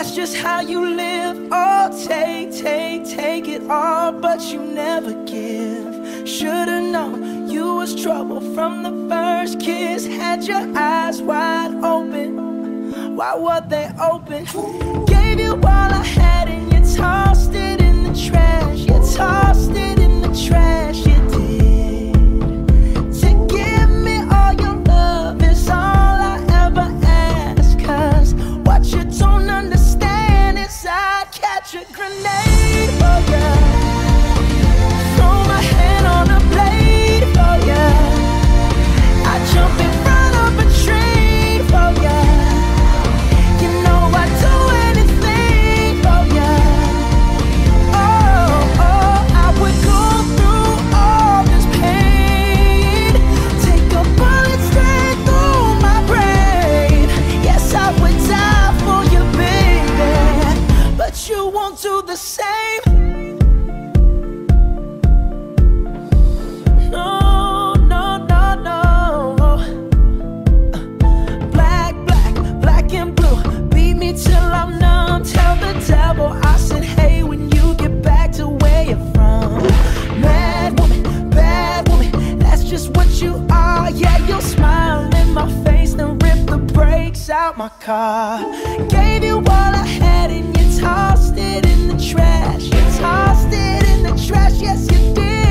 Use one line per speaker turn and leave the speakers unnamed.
That's just how you live. Oh, take it all, but you never give. Should've known you was trouble from the first kiss. Had your eyes wide open. Why were they open? Gave you all I had and you tossed it in the trash. You tossed it in the trash, you did. To give me all your love is all I ever ask. Cause what you don't understand is I'd catch a grenade for ya. Throw my hand on a blade for ya. I'd jump in front of a train for ya. You know I'd do anything for ya. Oh, I would go through all this pain. Take a bullet straight through my brain. Yes, I would die for you, baby, but you won't do the same. No, no, no, no. Black and blue. Beat me till I'm numb. Tell the devil I said, hey, when you get back to where you're from. Mad woman, bad woman, that's just what you are. Yeah, you'll smile in my face, then rip the brakes out my car. Gave you all I had and you tossed it in the trash. You tossed it in the trash, yes you did.